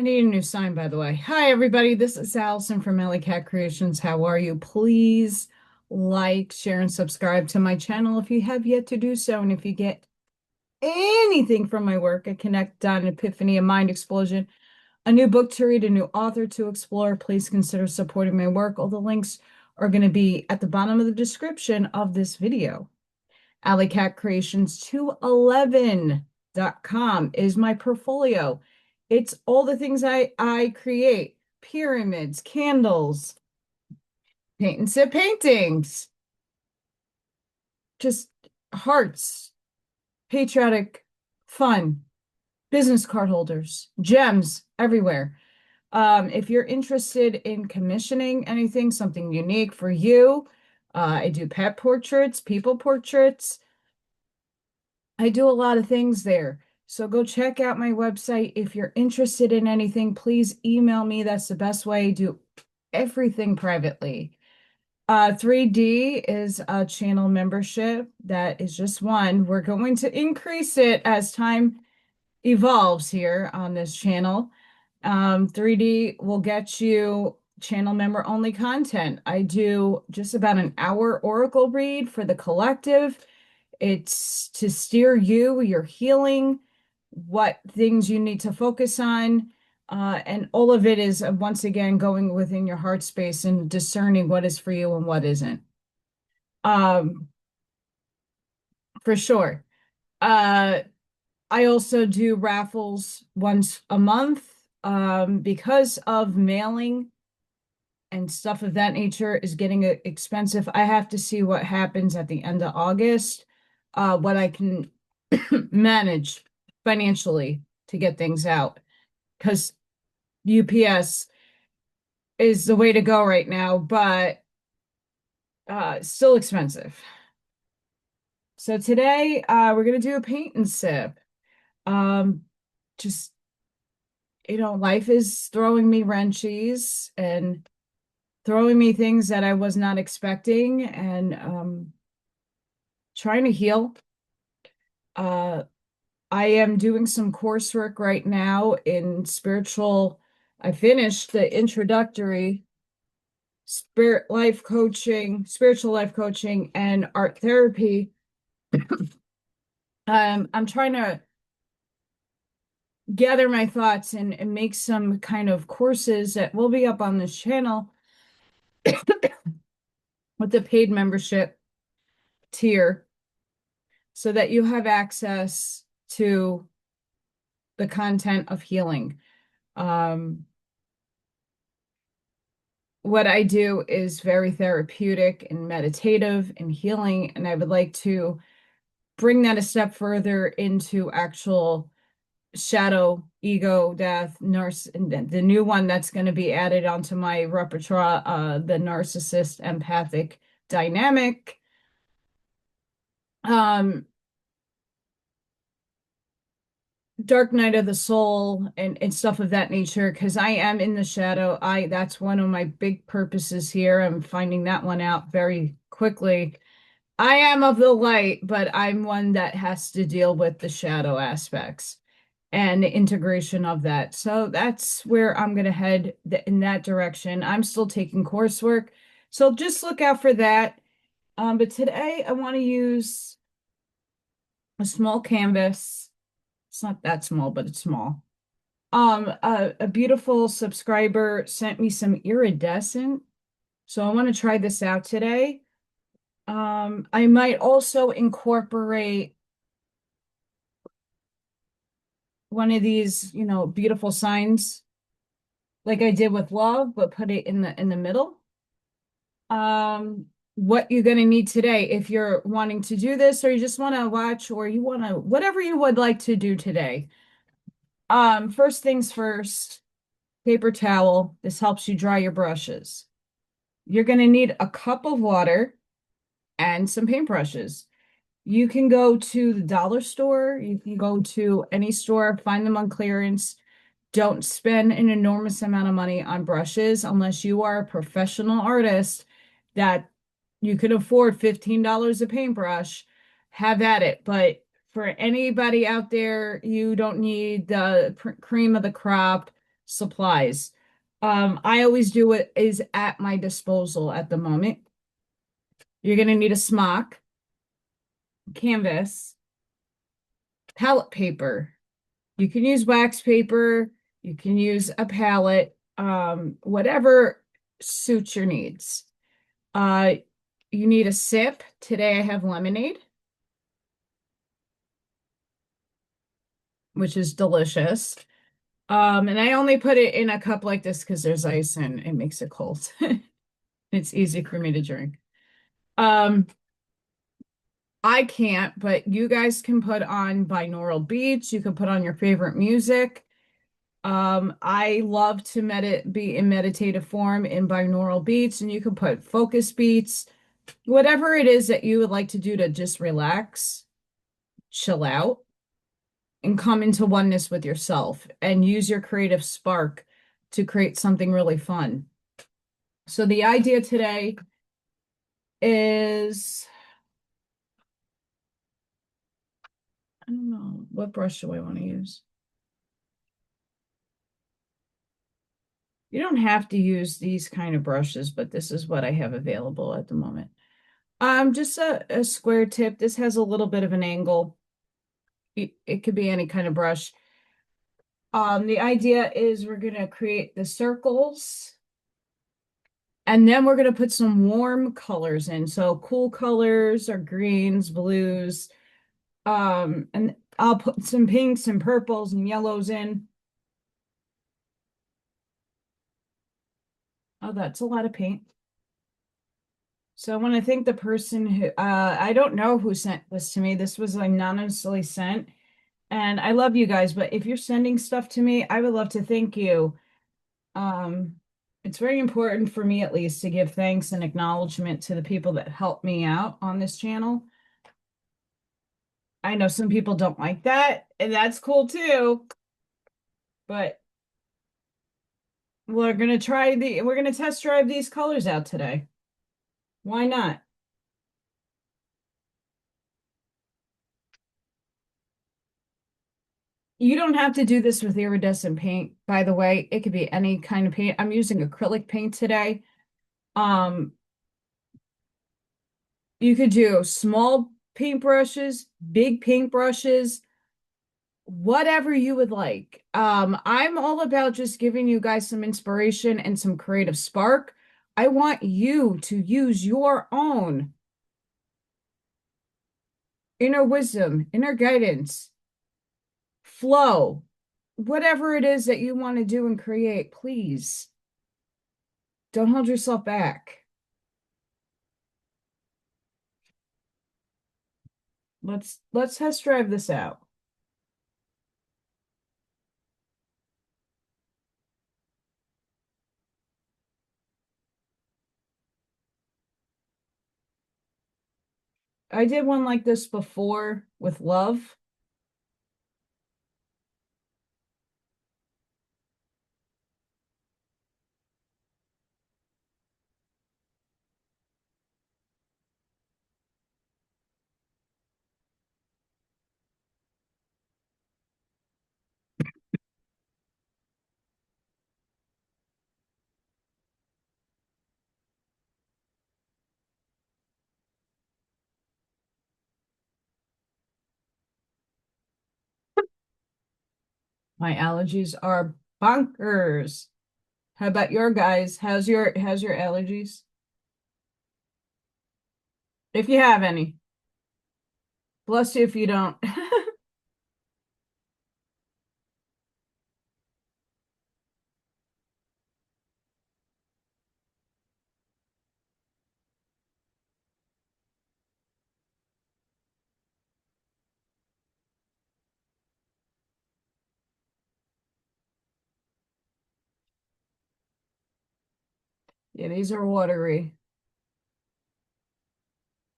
I need a new sign, by the way. Hi, everybody. This is Allison from AllyKat Creations. How are you? Please like, share, and subscribe to my channel if you have yet to do so. And if you get anything from my work, a connect, an epiphany, a mind explosion, a new book to read, a new author to explore, please consider supporting my work. All the links are going to be at the bottom of the description of this video. AllyKatCreations211.com is my portfolio. It's all the things I create. Pyramids, candles, paint and sip paintings, just hearts, patriotic fun, business card holders, gems everywhere. If you're interested in commissioning anything, something unique for you, I do pet portraits, people portraits. I do a lot of things there. So go check out my website. If you're interested in anything, please email me. That's the best way. I do everything privately. 3D is a channel membership. That is just one. We're going to increase it as time evolves here on this channel. 3D will get you channel member only content. I do just about an hour oracle read for the collective. It's to steer you, your healing, what things you need to focus on. And all of it is, once again, going within your heart space and discerning what is for you and what isn't. Um, for sure. Uh, I also do raffles once a month. Because of mailing and stuff of that nature is getting expensive. I have to see what happens at the end of August, what I can manage financially to get things out. Because UPS is the way to go right now, but still expensive. So today we're gonna do a paint and sip. Um, just life is throwing me wrenches and throwing me things that I was not expecting, and trying to heal. Uh, I am doing some coursework right now in spiritual. I finished the introductory spiritual life coaching, and art therapy. I'm trying to gather my thoughts and make some kind of courses that will be up on this channel with the paid membership tier so that you have access to the content of healing. What I do is very therapeutic and meditative and healing, and I would like to bring that a step further into actual shadow, ego, death, and the new one that's going to be added onto my repertoire, the narcissist empathic dynamic. Dark night of the soul and stuff of that nature, because I am in the shadow. That's one of my big purposes here. I'm finding that one out very quickly. I am of the light, but I'm one that has to deal with the shadow aspects and the integration of that. So that's where I'm going to head in that direction. I'm still taking coursework, so just look out for that. But today I want to use a small canvas. It's not that small, but it's small. A beautiful subscriber sent me some iridescent, so I want to try this out today. I might also incorporate one of these, beautiful signs like I did with love, but put it in the middle. What you're going to need today if you're wanting to do this, or you just want to watch, or you want to, whatever you would like to do today. First things first, paper towel. This helps you dry your brushes. You're going to need a cup of water and some paintbrushes. You can go to the dollar store. You can go to any store, find them on clearance. Don't spend an enormous amount of money on brushes unless you are a professional artist that you can afford $15 a paintbrush. Have at it. But for anybody out there, you don't need the cream of the crop, supplies. I always do what is at my disposal at the moment. You're going to need a smock, canvas, palette paper. You can use wax paper, you can use a palette, whatever suits your needs. Uh, you need a sip. Today I have lemonade, which is delicious. And I only put it in a cup like this because there's ice and it makes it cold. It's easy for me to drink. Um, I can't, but you guys can put on binaural beats. You can put on your favorite music. I love to be in meditative form in binaural beats, and you can put focus beats, whatever it is that you would like to do to just relax, chill out, and come into oneness with yourself and use your creative spark to create something really fun. So the idea today is, I don't know, what brush do I want to use? You don't have to use these kind of brushes, but this is what I have available at the moment. Just a square tip. This has a little bit of an angle. It could be any kind of brush. The idea is we're going to create the circles, and then we're going to put some warm colors in. So cool colors are greens, blues, and I'll put some pinks and purples and yellows in. Oh, that's a lot of paint. So I want to thank the person who, I don't know who sent this to me. This was anonymously sent. And I love you guys, but if you're sending stuff to me, I would love to thank you. Um, it's very important for me, at least, to give thanks and acknowledgement to the people that help me out on this channel. I know some people don't like that, and that's cool too. But we're gonna test drive these colors out today. Why not? You don't have to do this with iridescent paint, by the way. It could be any kind of paint. I'm using acrylic paint today. Um, you could do small paintbrushes, big paintbrushes, whatever you would like. I'm all about just giving you guys some inspiration and some creative spark. I want you to use your own inner wisdom, inner guidance, flow, whatever it is that you want to do and create. Please don't hold yourself back. Let's test drive this out. I did one like this before with love. My allergies are bonkers. How about your guys? How's your allergies? If you have any. Bless you if you don't. Yeah, these are watery.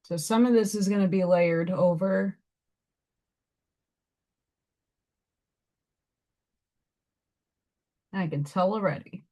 So some of this is going to be layered over. I can tell already.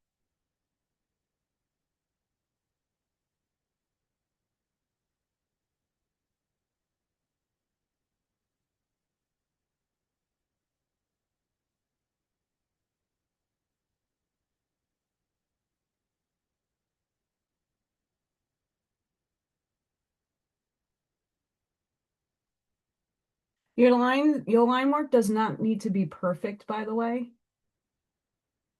Your line work does not need to be perfect, by the way.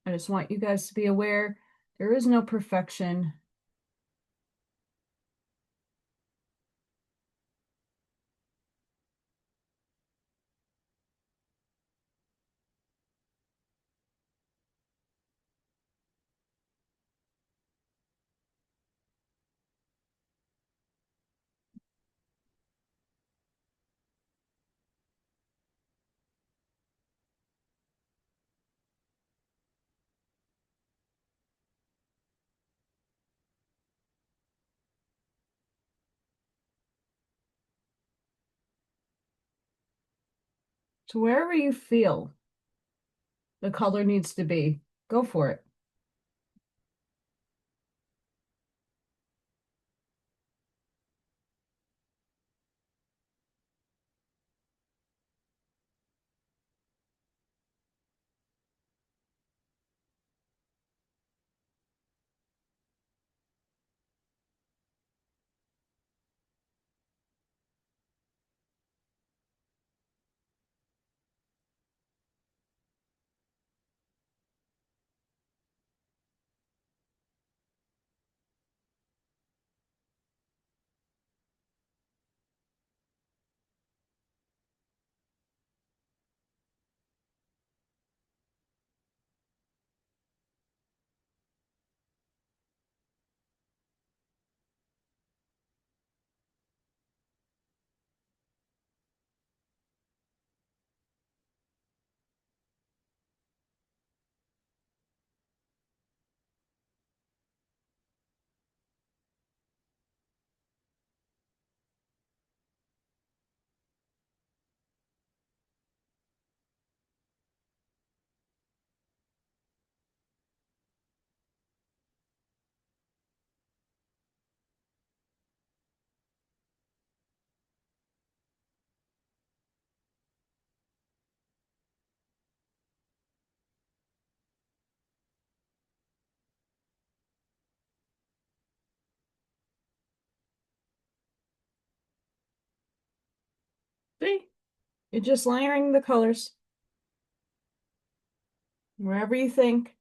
I just want you guys to be aware there is no perfection. So wherever you feel the color needs to be, go for it. See? You're just layering the colors wherever you think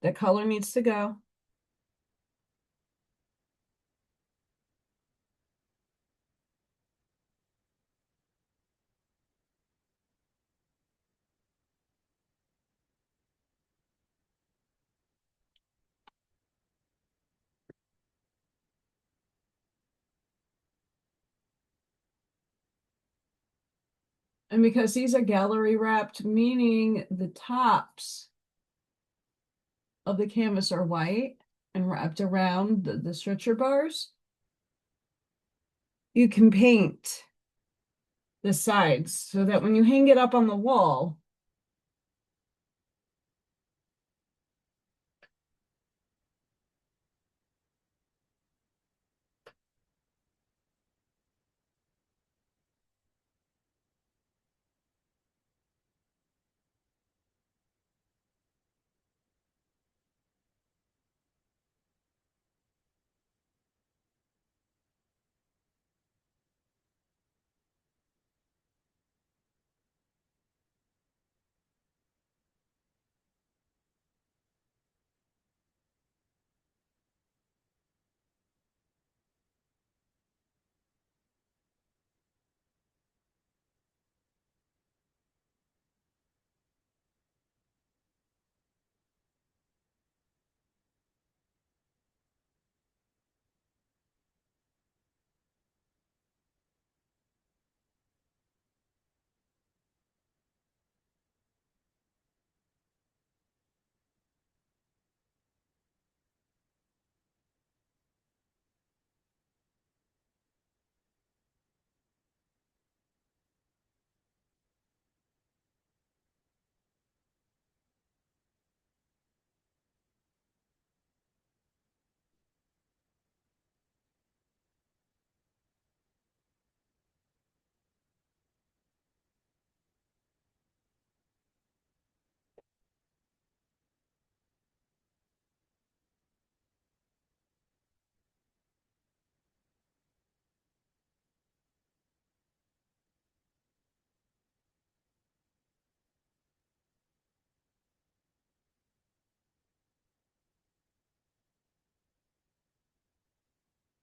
the color needs to go. And because these are gallery wrapped, meaning the tops of the canvas are white and wrapped around the stretcher bars, you can paint the sides so that when you hang it up on the wall,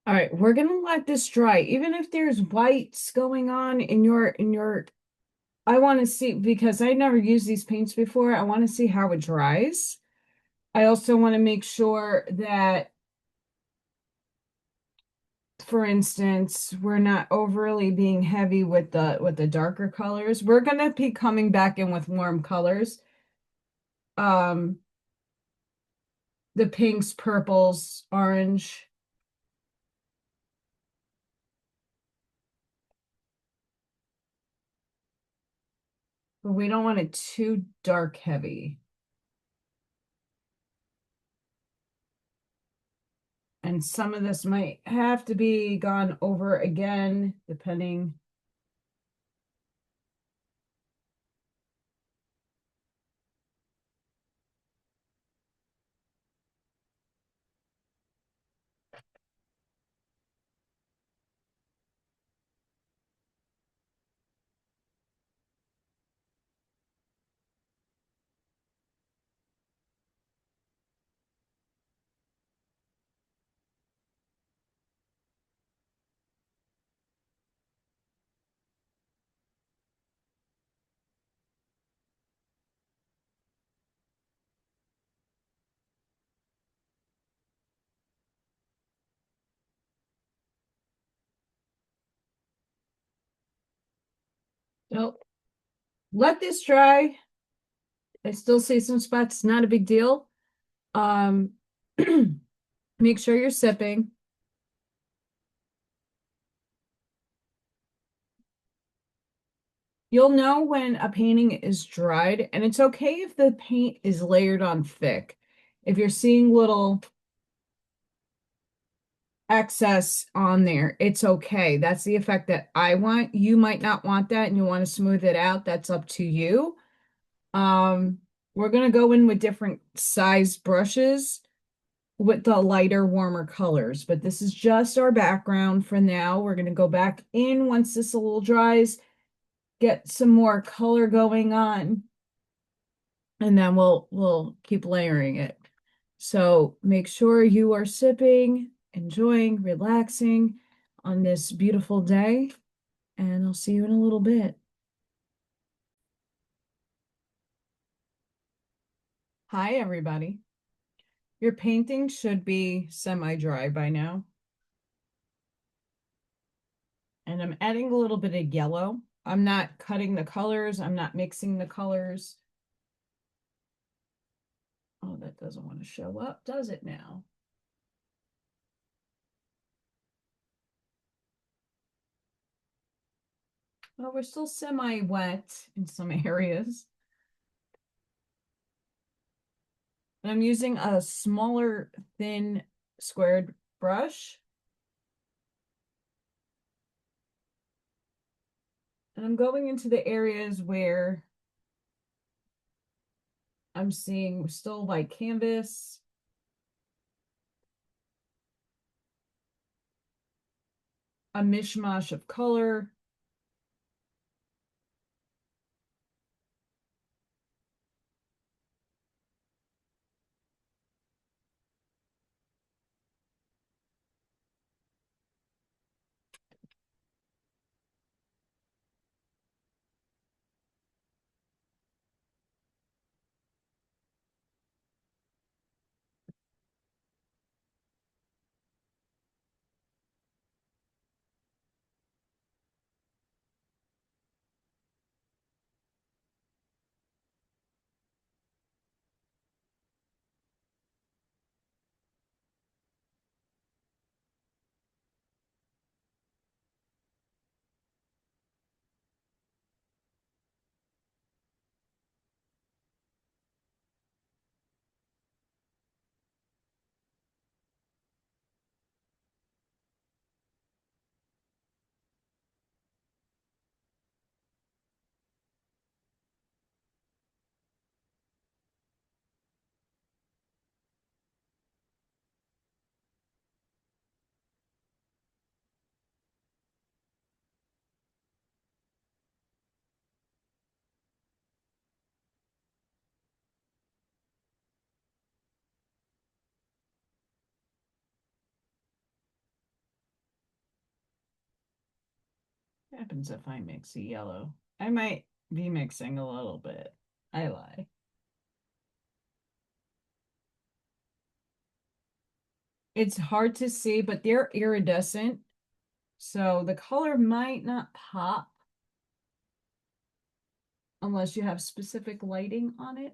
All right, we're gonna let this dry. Even if there's whites going on in your I want to see because I never used these paints before. I want to see how it dries. I also want to make sure that, for instance, we're not overly being heavy with the darker colors. We're gonna be coming back in with warm colors. Um, the pinks, purples, orange. But we don't want it too dark heavy. And some of this might have to be gone over again, depending. So let this dry. I still see some spots, not a big deal. Um, make sure you're sipping. You'll know when a painting is dried, and it's okay if the paint is layered on thick. If you're seeing little excess on there, it's okay. That's the effect that I want. You might not want that and you want to smooth it out. That's up to you. Um, we're gonna go in with different size brushes with the lighter, warmer colors, but this is just our background for now. We're gonna go back in once this a little dries, get some more color going on, and then we'll keep layering it. So make sure you are sipping, enjoying, relaxing on this beautiful day, and I'll see you in a little bit. Hi, everybody. Your painting should be semi-dry by now. And I'm adding a little bit of yellow. I'm not cutting the colors. I'm not mixing the colors. Oh, that doesn't want to show up, does it now? Well, we're still semi-wet in some areas. And I'm using a smaller, thin, squared brush. And I'm going into the areas where I'm seeing still white canvas. A mishmash of color. What happens if I mix a yellow? I might be mixing a little bit. I lie. It's hard to see, but they're iridescent, so the color might not pop unless you have specific lighting on it.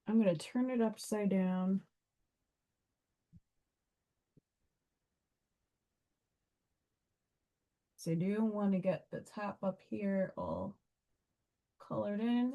I'm going to turn it upside down. So I do want to get the top up here all colored in.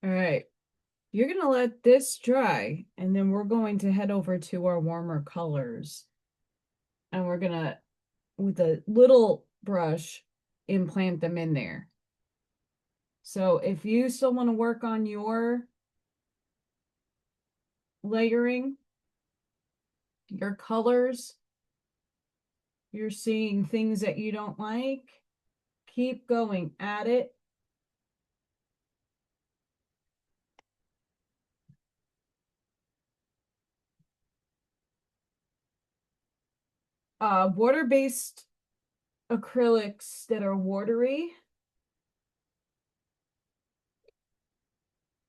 All right. You're going to let this dry, and then we're going to head over to our warmer colors. And we're going to, with a little brush, implant them in there. So if you still want to work on your layering, your colors, you're seeing things that you don't like, keep going at it. Water-based acrylics that are watery,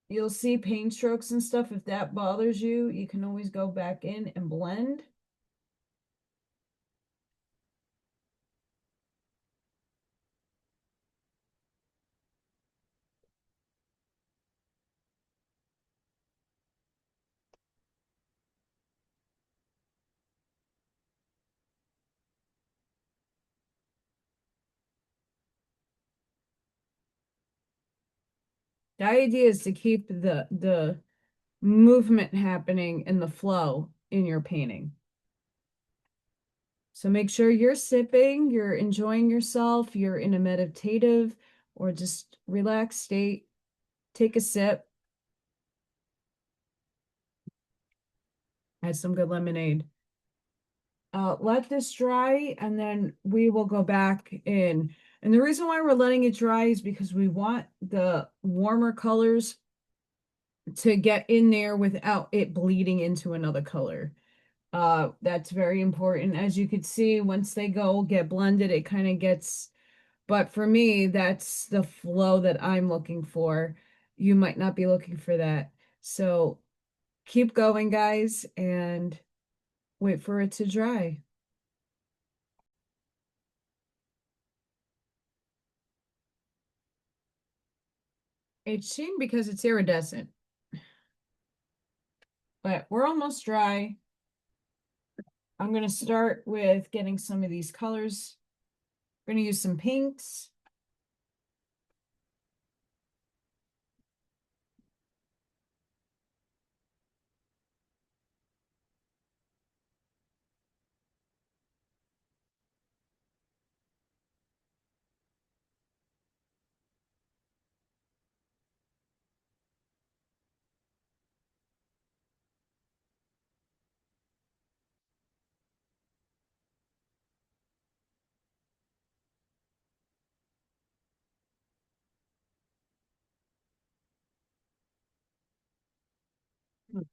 you'll see paint strokes and stuff. If that bothers you, you can always go back in and blend. The idea is to keep the movement happening and the flow in your painting. So make sure you're sipping, you're enjoying yourself, you're in a meditative or just relaxed state. Take a sip. Add some good lemonade. Let this dry and then we will go back in. And the reason why we're letting it dry is because we want the warmer colors to get in there without it bleeding into another color. That's very important. As you could see, once they get blended, it kind of gets, but for me, that's the flow that I'm looking for. You might not be looking for that. So keep going, guys, and wait for it to dry. It's sheen because it's iridescent, but we're almost dry. I'm going to start with getting some of these colors. We're going to use some pinks.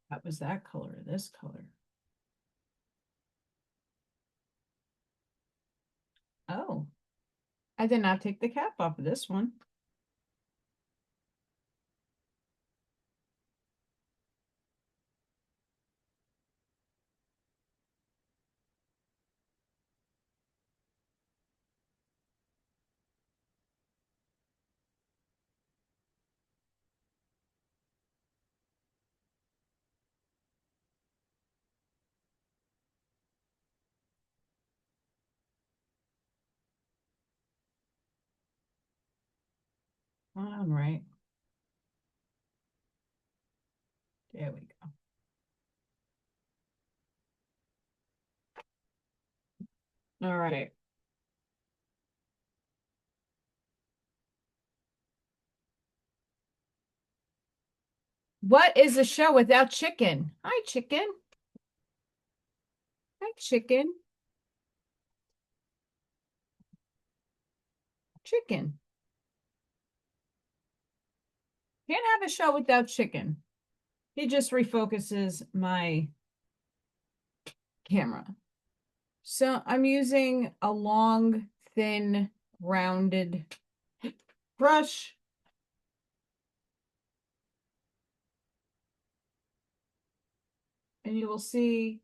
That was that color, this color. Oh, I did not take the cap off of this one. All right. There we go. All right. What is a show without chicken? Hi, chicken. Hi, chicken. Chicken. Can't have a show without chicken. He just refocuses my camera. So I'm using a long, thin, rounded brush. And you will see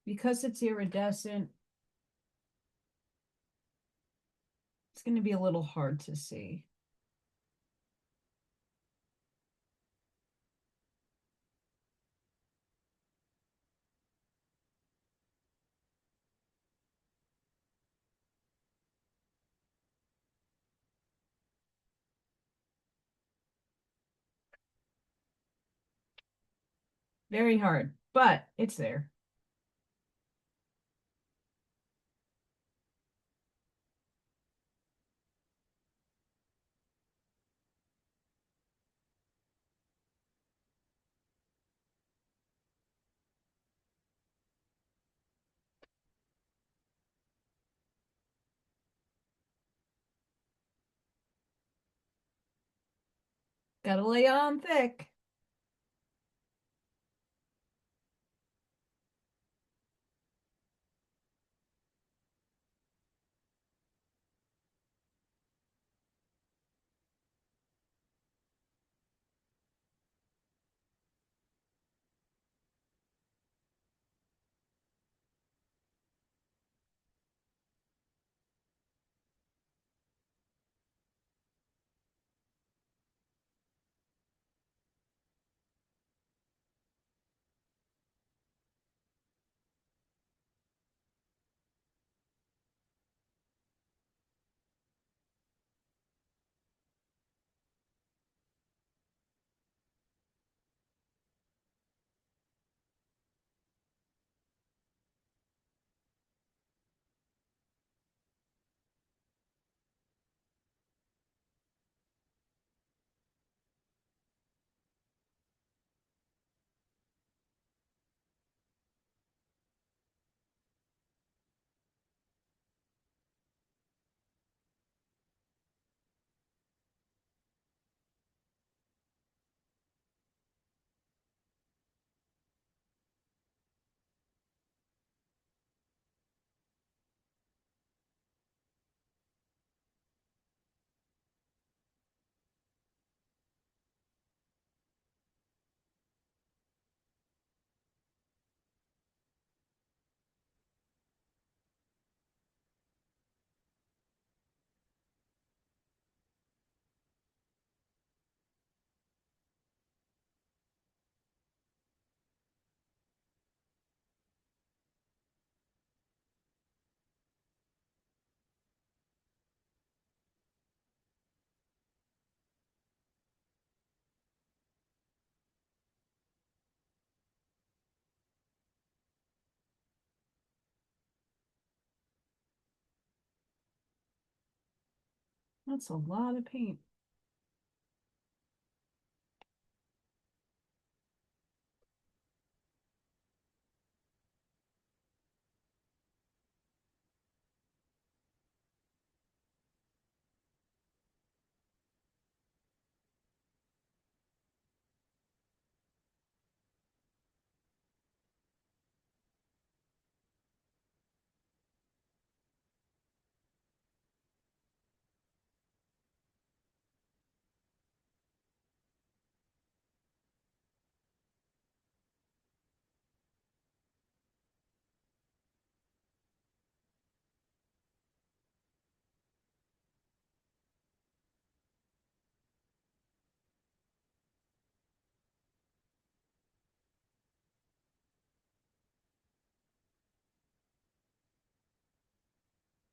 because it's iridescent, it's going to be a little hard to see. Very hard, but it's there. Gotta lay it on thick. That's a lot of paint.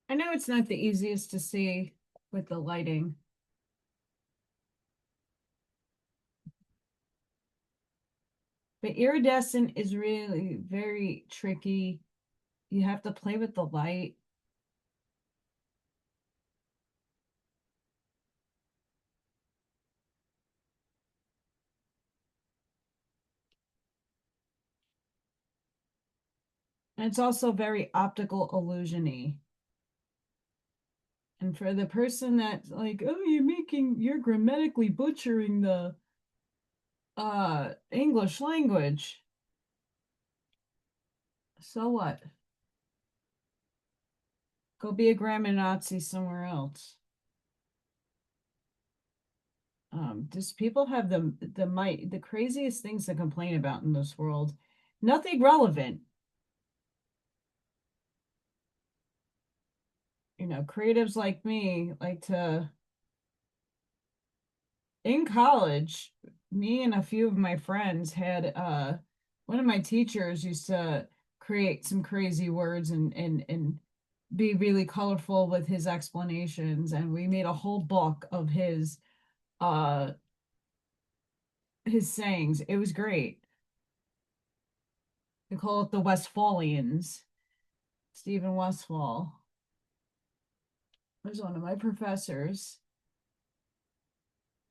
I know it's not the easiest to see with the lighting. But iridescent is really very tricky. You have to play with the light. And it's also very optical illusion-y. And for the person that's like, oh, you're grammatically butchering the English language. So what? Go be a grammar Nazi somewhere else. Just people have the craziest things to complain about in this world. Nothing relevant. You know, creatives like me like to, in college, me and a few of my friends had one of my teachers used to create some crazy words and be really colorful with his explanations, and we made a whole book of uh his sayings. It was great. They call it the Westphalians. Stephen Westphal was one of my professors,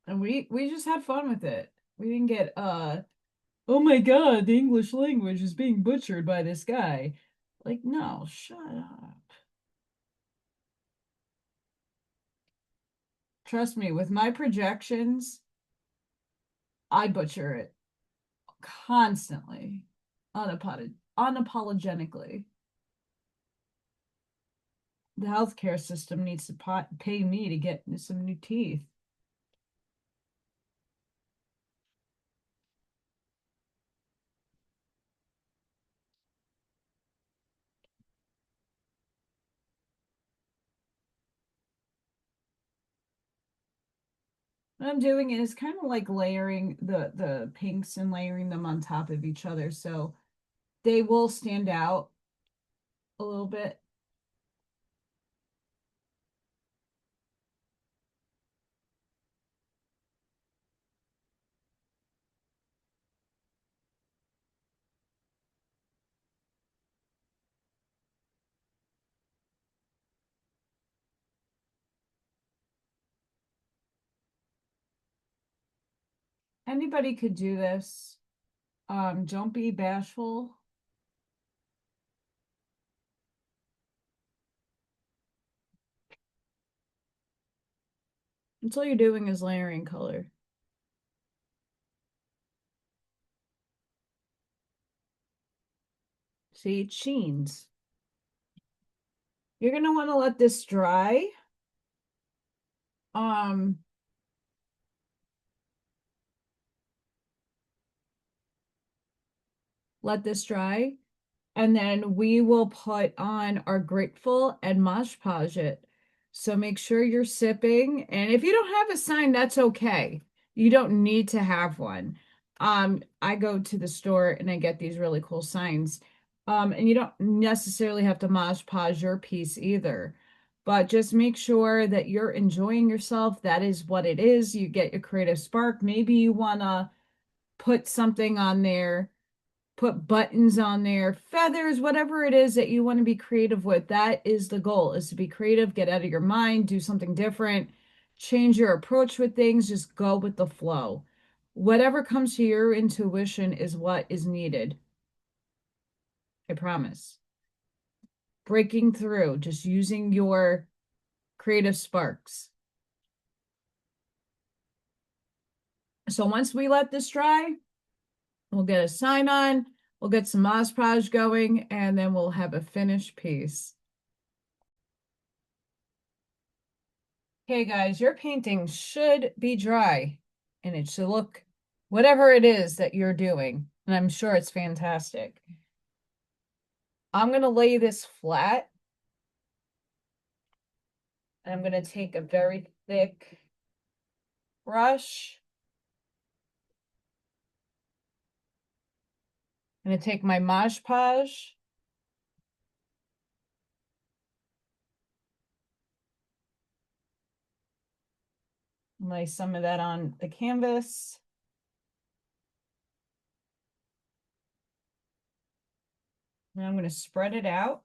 and we just had fun with it. We didn't get oh my God, the English language is being butchered by this guy. Like, no, shut up. Trust me, with my projections, I butcher it constantly, unapologetically. The healthcare system needs to pay me to get some new teeth. What I'm doing is kind of like layering the pinks and layering them on top of each other, so they will stand out a little bit. Anybody could do this. Don't be bashful. That's all you're doing is layering color. See, it sheens. You're gonna want to let this dry. Um, let this dry, and then we will put on our Grateful and Mosh Podge it. So make sure you're sipping, and if you don't have a sign, that's okay. You don't need to have one. I go to the store and I get these really cool signs. And you don't necessarily have to Mosh Podge your piece either. But just make sure that you're enjoying yourself. That is what it is. You get your creative spark. Maybe you want to put something on there, put buttons on there, feathers, whatever it is that you want to be creative with. That is the goal, is to be creative, get out of your mind, do something different. change your approach with things, just go with the flow. Whatever comes to your intuition is what is needed. I promise. Breaking through, just using your creative sparks. So once we let this dry, we'll get a sign on, we'll get some Mod Podge going, and then we'll have a finished piece. Okay, guys, your painting should be dry, and it should look whatever it is that you're doing. And I'm sure it's fantastic. I'm going to lay this flat. And I'm going to take a very thick brush. I'm going to take my Mod Podge. Lay some of that on the canvas. And I'm going to spread it out.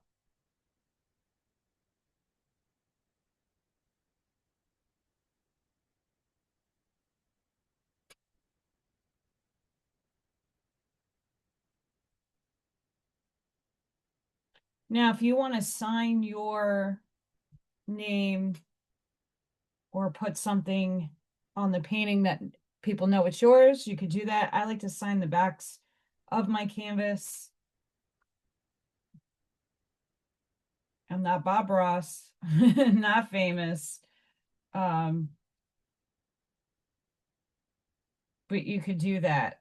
Now, if you want to sign your name or put something on the painting that people know it's yours, you could do that. I like to sign the backs of my canvas. I'm not Bob Ross, not famous. But you could do that.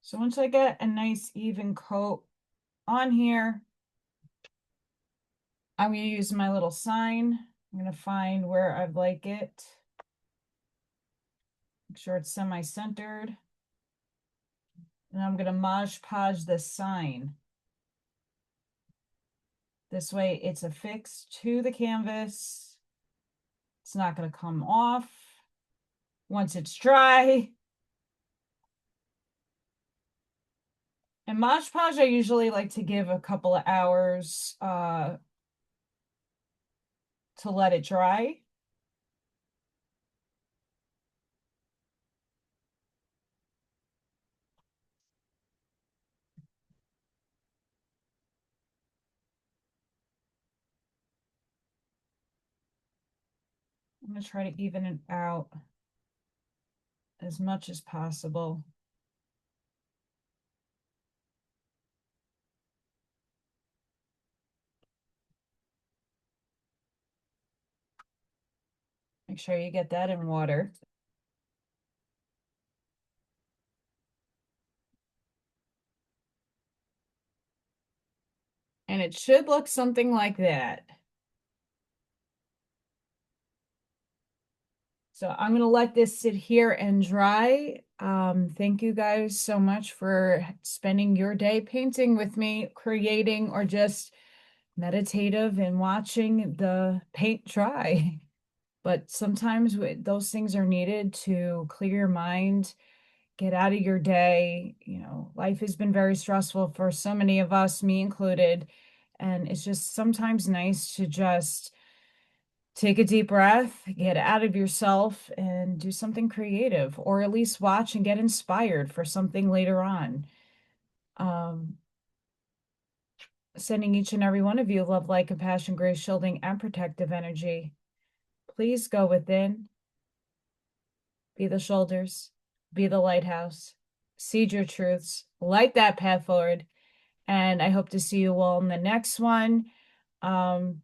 So once I get a nice even coat on here, I'm going to use my little sign. I'm going to find where I'd like it. Make sure it's semi-centered. And I'm going to Mod Podge the sign. This way it's affixed to the canvas. It's not going to come off once it's dry. And Mod Podge, I usually like to give a couple of hours to let it dry. I'm going to try to even it out as much as possible. Make sure you get that in water. And it should look something like that. So I'm going to let this sit here and dry. Thank you guys so much for spending your day painting with me, creating, or just meditative and watching the paint dry. But sometimes those things are needed to clear your mind, get out of your day. You know, life has been very stressful for so many of us, me included. And it's just sometimes nice to just take a deep breath, get out of yourself, and do something creative, or at least watch and get inspired for something later on. Sending each and every one of you love, light, compassion, grace, shielding, and protective energy. Please go within, be the shoulders, be the lighthouse, seed your truths, light that path forward. And I hope to see you all in the next one. We'll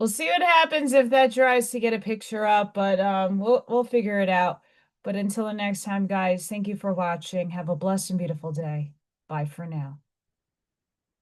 see what happens if that dries to get a picture up, but we'll figure it out. But until the next time, guys, thank you for watching. Have a blessed and beautiful day. Bye for now.